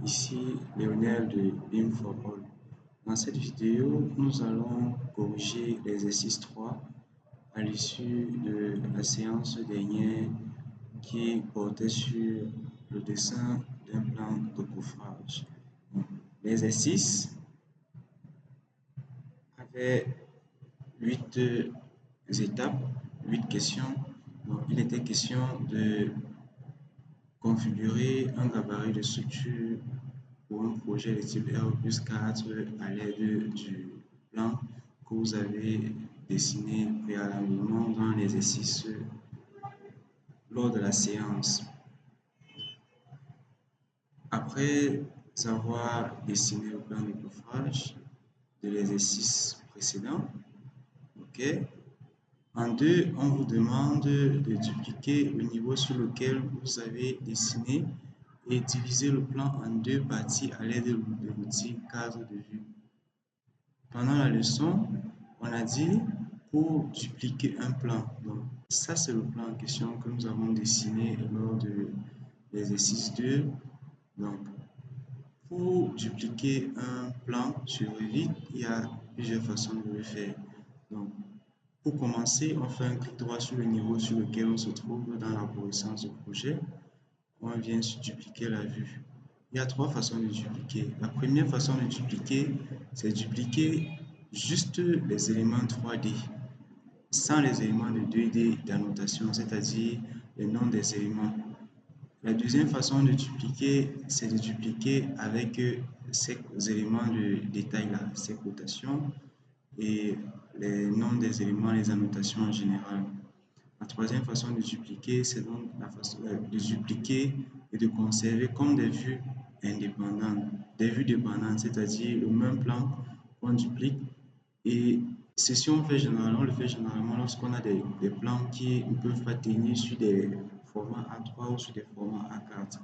Ici Lionel de Beam for All. Dans cette vidéo, nous allons corriger l'exercice 3 à l'issue de la séance dernière qui portait sur le dessin d'un plan de coffrage. L'exercice avait 8 étapes, 8 questions. Donc, il était question de configurer un gabarit de structure pour un projet de type R+4 à l'aide du plan que vous avez dessiné préalablement dans l'exercice lors de la séance. Après avoir dessiné le plan de coffrage de l'exercice précédent, en deux, on vous demande de dupliquer le niveau sur lequel vous avez dessiné et diviser le plan en deux parties à l'aide de l'outil cadre de vue. Pendant la leçon, on a dit pour dupliquer un plan. Donc, ça, c'est le plan en question que nous avons dessiné lors de l'exercice 2. Donc, pour dupliquer un plan sur Revit, il y a plusieurs façons de le faire. Donc, pour commencer, on fait un clic droit sur le niveau sur lequel on se trouve dans l'arborescence du projet. On vient dupliquer la vue. Il y a trois façons de dupliquer. La première façon de dupliquer, c'est dupliquer juste les éléments 3D, sans les éléments de 2D d'annotation, c'est-à-dire les noms des éléments. La deuxième façon de dupliquer, c'est de dupliquer avec ces éléments de détail là, ces cotations et les noms des éléments, les annotations en général. La troisième façon de dupliquer, c'est donc la façon de dupliquer et de conserver comme des vues indépendantes, des vues dépendantes, c'est-à-dire le même plan qu'on duplique. Et ceci on le fait généralement lorsqu'on a des plans qui ne peuvent pas tenir sur des formats A3 ou sur des formats A4.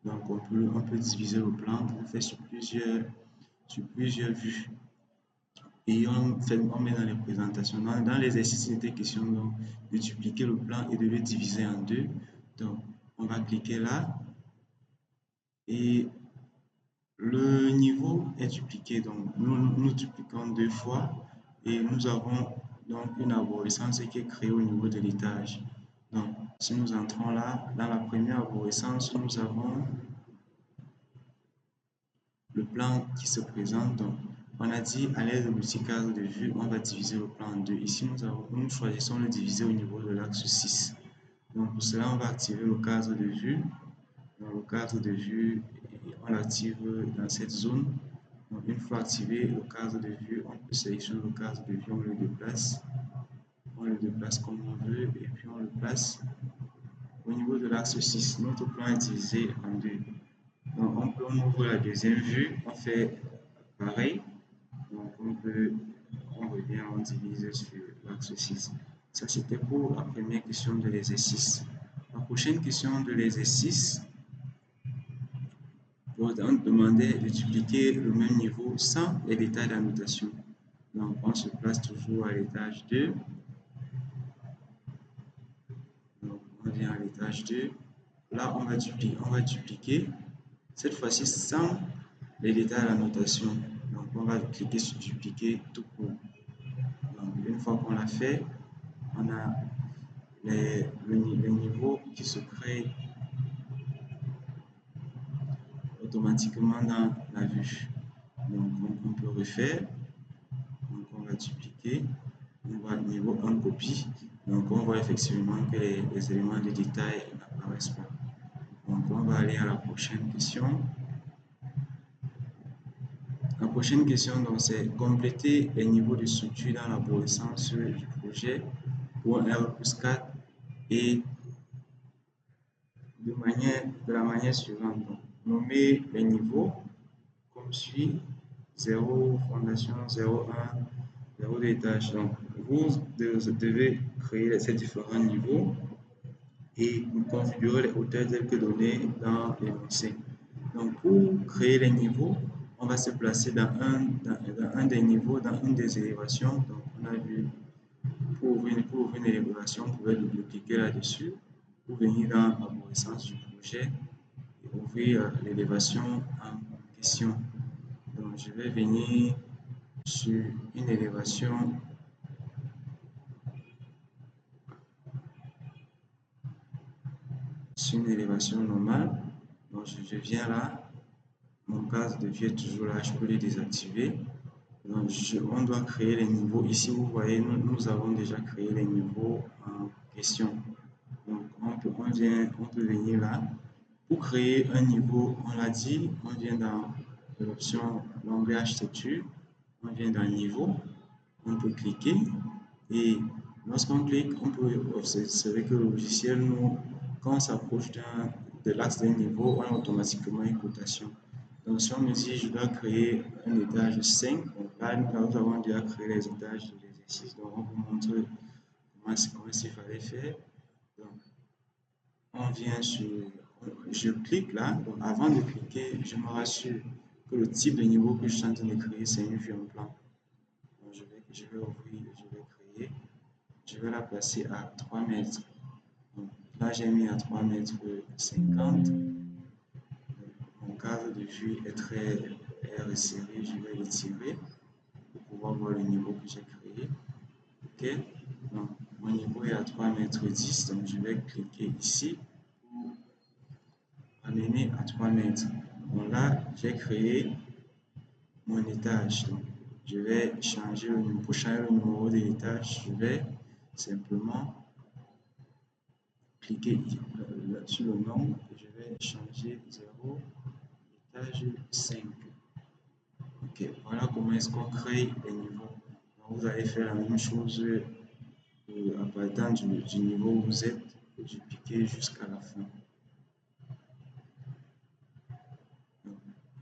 Donc on peut diviser le plan, on fait sur plusieurs vues. Et on met dans les présentations. Dans l'exercice, il était question donc, de dupliquer le plan et de le diviser en deux. Donc, on va cliquer là. Et le niveau est dupliqué. Donc, nous dupliquons deux fois. Et nous avons donc une arborescence qui est créée au niveau de l'étage. Donc, si nous entrons là, dans la première arborescence, nous avons le plan qui se présente. Donc, on a dit à l'aide de l'outil cadre de vue, on va diviser le plan en deux. Ici, nous choisissons de diviser au niveau de l'axe 6. Donc, pour cela, on va activer le cadre de vue. Dans le cadre de vue, on l'active dans cette zone. Donc, une fois activé le cadre de vue, on peut sélectionner le cadre de vue, on le déplace. On le déplace comme on veut et puis on le place au niveau de l'axe 6. Notre plan est divisé en deux. Donc, on ouvre la deuxième vue, on fait pareil. Donc, on revient, on divise sur l'axe 6. Ça, c'était pour la première question de l'exercice. La prochaine question de l'exercice, on demandait de dupliquer le même niveau sans les détails d'annotation. Donc, on se place toujours à l'étage 2. Donc, on vient à l'étage 2. Là, on va dupliquer. Cette fois-ci, sans les détails d'annotation. Donc, on va cliquer sur dupliquer tout court. Donc, une fois qu'on l'a fait, on a le niveau qui se crée automatiquement dans la vue. Donc, on peut refaire. Donc, on va dupliquer. On va au niveau 1 copie. Donc, on voit effectivement que les éléments de détail n'apparaissent pas. Donc, on va aller à la prochaine question. La prochaine question, c'est compléter les niveaux de structure dans l'arborescence du projet pour un R+4 et de la manière suivante. Donc, nommer les niveaux comme suit: 0, fondation, 0, 1, 0 d'étage. Donc, vous devez créer ces différents niveaux et configurer les hauteurs telles que données dans l'énoncé. Donc, pour créer les niveaux, on va se placer dans un des niveaux, dans une des élévations. Donc, on a vu, pour ouvrir une élévation, on pouvait double-cliquer là-dessus, pour venir dans l'arborescence du projet. Et ouvrir l'élévation en question. Donc, je vais venir sur une élévation normale. Donc, je viens là. Mon cadre de vue est toujours là, je peux le désactiver. Donc, on doit créer les niveaux. Ici, vous voyez, nous avons déjà créé les niveaux en question. Donc, on peut venir là. Pour créer un niveau, on l'a dit, on vient dans l'option l'onglet architecture, on vient dans niveau, on peut cliquer et lorsqu'on clique, on peut observer que le logiciel, quand on s'approche de l'axe d'un niveau, on a automatiquement une cotation. Donc, si on me dit je dois créer un étage 5, donc là, nous avons déjà créé les étages de l'exercice, donc on vous montre comment il fallait faire. Donc, on vient sur, je clique là, donc avant de cliquer, je me rassure que le type de niveau que je suis en train de créer, c'est une vue en plan. Donc, je vais ouvrir, je vais créer, je vais la placer à 3 mètres. Donc, là, j'ai mis à 3 mètres 50. Mon cadre de vue est resserré, je vais l'étirer pour pouvoir voir le niveau que j'ai créé. Ok, donc mon niveau est à 3 mètres 10, donc je vais cliquer ici pour amener à 3 mètres. Donc là, j'ai créé mon étage. Donc, je vais changer pour changer le numéro de l'étage, je vais simplement cliquer sur le nom et je vais changer 0, étage 5. Ok, voilà comment est-ce qu'on crée les niveaux. Donc, vous allez faire la même chose à partir du niveau où vous êtes, du piqué jusqu'à la fin.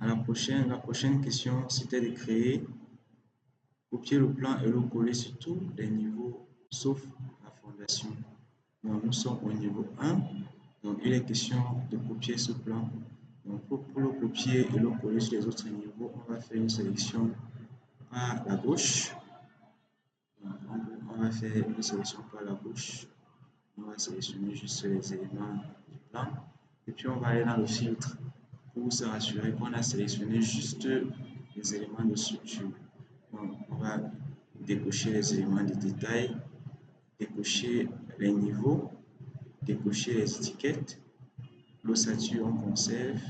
La prochaine question, c'était de créer, copier le plan et le coller sur tous les niveaux, sauf la fondation. Donc, nous sommes au niveau 1. Donc, il est question de copier ce plan. Donc, pour le copier et le coller sur les autres niveaux, on va faire une sélection par la gauche. Donc, on va faire une sélection par la gauche. On va sélectionner juste les éléments du plan. Et puis, on va aller dans le filtre pour se rassurer qu'on a sélectionné juste les éléments de structure. Donc, on va décocher les éléments de détail, décocher les niveaux, décocher les étiquettes, l'ossature on conserve,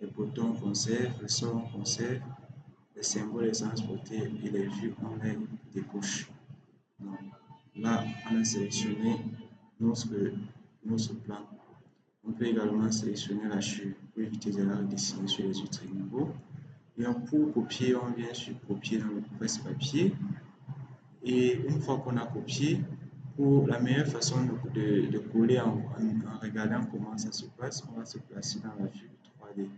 les boutons on conserve, le sol on conserve, les symboles les transportés et les vues on les décoche. Donc, là, on a sélectionné notre plan. On peut également sélectionner la chute pour éviter de la redessiner sur les autres niveaux. Et pour copier, on vient sur copier dans le presse-papier. Et une fois qu'on a copié, pour la meilleure façon de coller en regardant comment ça se passe, on va se placer dans la vue 3D.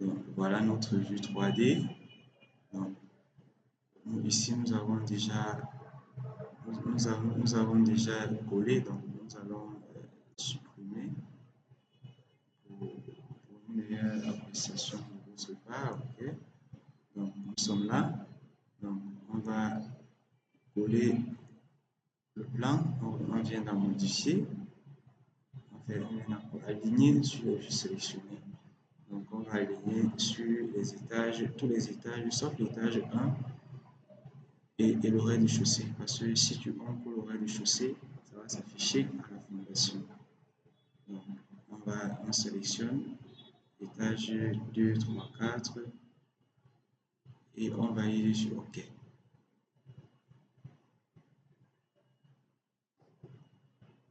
Donc, voilà notre vue 3D. Donc, ici, nous avons déjà collé, donc nous allons supprimer pour une meilleure appréciation de votre part. Okay. Donc, nous sommes là. Donc, on va coller le plan. On vient d'en modifier. On vient aligner sur les vues sélectionnées. Donc, on va aligner sur les étages, tous les étages, sauf l'étage 1 et le rez-de-chaussée. Parce que si tu prends pour le rez-de-chaussée, ça va s'afficher à la fondation. Donc, on sélectionne étage 2, 3, 4 et on va aller sur OK.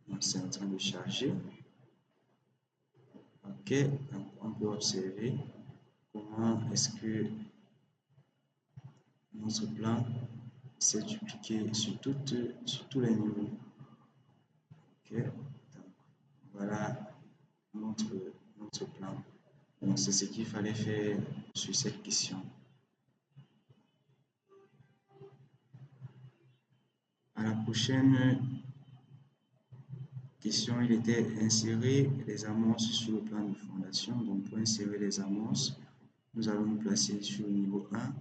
Donc, c'est en train de charger. OK, donc on peut observer comment est-ce que notre plan s'est dupliqué sur tous les niveaux. OK, donc voilà notre plan. Donc c'est ce qu'il fallait faire sur cette question. À la prochaine question, il était insérer les amorces sur le plan de fondation. Donc pour insérer les amorces, nous allons nous placer sur le niveau 1.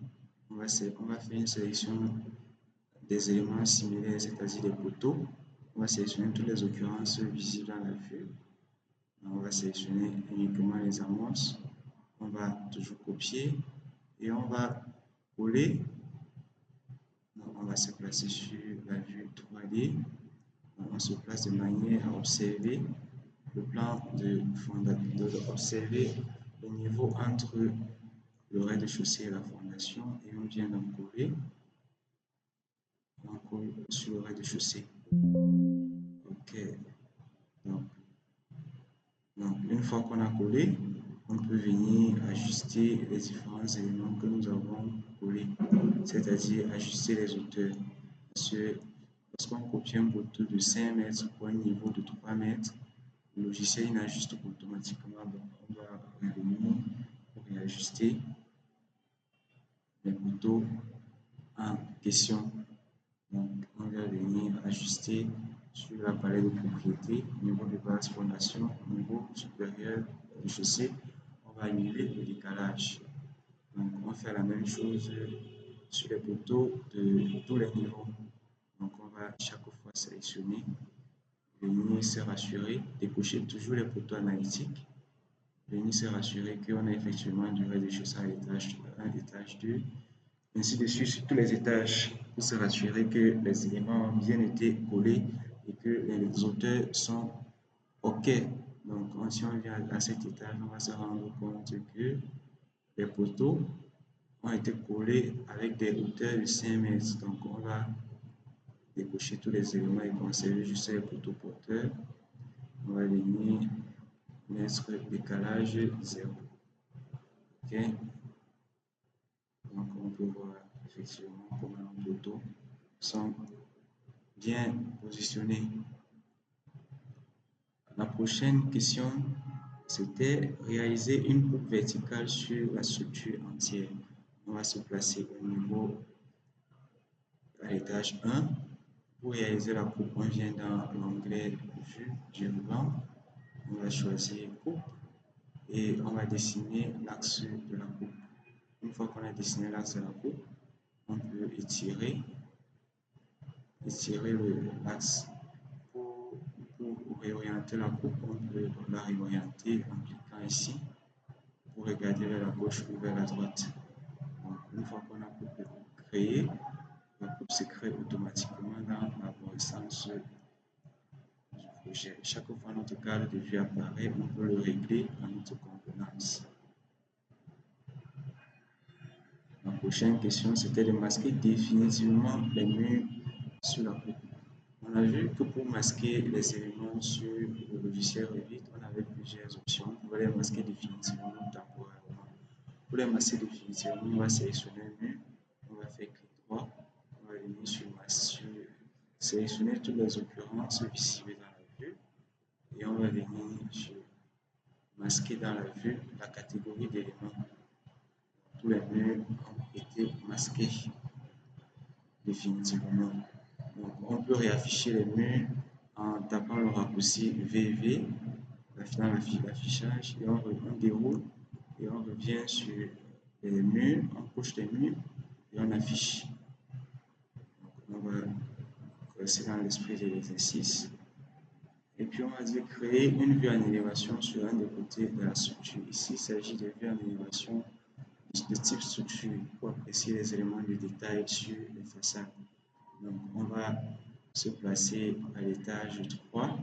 On va faire une sélection des éléments similaires, c'est-à-dire des poteaux. On va sélectionner toutes les occurrences visibles dans la vue. On va sélectionner uniquement les annonces. On va toujours copier et on va coller. Donc, on va se placer sur la vue 3D. Donc, on se place de manière à observer le plan de fondation, observer le niveau entre le rez-de-chaussée et la fondation et on vient d'en coller. On colle sur le rez-de-chaussée. Ok. Donc, une fois qu'on a collé, on peut venir ajuster les différents éléments que nous avons collés, c'est-à-dire ajuster les hauteurs. Parce que lorsqu'on copie un poteau de 5 mètres pour un niveau de 3 mètres, le logiciel n'ajuste pas automatiquement. Donc, on va revenir pour réajuster les poteaux en question. Donc, on va venir ajuster sur la palette de propriétés, niveau de base fondation, niveau supérieur de chaussée. On va annuler le décalage. Donc, on fait la même chose sur les poteaux de tous les niveaux. Donc, on va chaque fois sélectionner, venir se rassurer, décocher toujours les poteaux analytiques, venir se rassurer qu'on a effectivement du rez-de-chaussée à l'étage 1, l'étage 2, ainsi de suite sur tous les étages pour se rassurer que les éléments ont bien été collés et que les hauteurs sont OK. Donc, si on vient à cet étage, on va se rendre compte que les poteaux ont été collés avec des hauteurs de 5 mètres. Donc, on va décocher tous les éléments et conserver juste les poteaux porteurs. On va venir mettre décalage 0. OK. Donc, on peut voir effectivement comment nos poteaux sont bien positionnés. La prochaine question, c'était réaliser une coupe verticale sur la structure entière. On va se placer au niveau à l'étage 1. Pour réaliser la coupe, on vient dans l'onglet vue du ruban. On va choisir coupe et on va dessiner l'axe de la coupe. Une fois qu'on a dessiné l'axe de la coupe, on peut étirer l'axe. Pour réorienter la coupe, on peut la réorienter en cliquant ici pour regarder vers la gauche ou vers la droite. Donc, une fois qu'on a créé, la coupe se crée automatiquement dans l'arborescence du projet. Chaque fois que notre cadre de vue apparaît, on peut le régler à notre convenance. La prochaine question, c'était de masquer définitivement les murs sur la coupe. On a vu que pour masquer les éléments sur le logiciel Revit, on avait plusieurs options. On pouvait les masquer définitivement ou temporairement. Pour les masquer définitivement, on va sélectionner un mur, on va faire clic droit, on va venir sur sélectionner toutes les occurrences visibles dans la vue et on va venir sur masquer dans la vue la catégorie d'éléments. Tous les murs ont été masqués définitivement. Donc, on peut réafficher les murs en tapant le raccourci VV dans l'affichage et on déroule et on revient sur les murs, on couche les murs et on affiche. Donc, on va rester dans l'esprit de l'exercice. Et puis on va dire créer une vue en élévation sur un des côtés de la structure. Ici, il s'agit de vues en élévation de type structure pour apprécier les éléments de détail sur les façades. Donc, on va se placer à l'étage 3.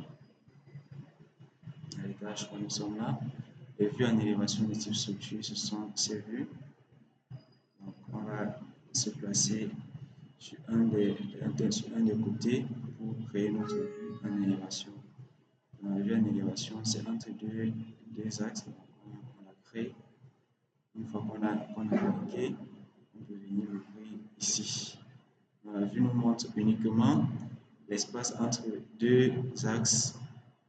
À l'étage 3, nous sommes là. Les vues en élévation de type structure, ce sont ces vues. Donc, on va se placer sur un des côtés pour créer notre vue en élévation. La vue en élévation, c'est entre deux axes. On la crée. Une fois qu'on a cliqué, on peut venir l'ouvrir ici. La vue nous montre uniquement l'espace entre deux axes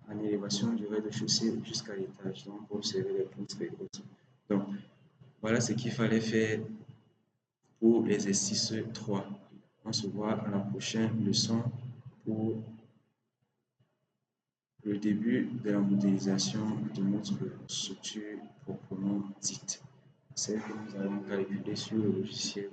en élévation du rez-de-chaussée jusqu'à l'étage. Donc, pour observer les poutres et autres. Donc, voilà ce qu'il fallait faire pour l'exercice 3. On se voit à la prochaine leçon pour le début de la modélisation de notre structure proprement dite. Celle que nous allons calculer sur le logiciel.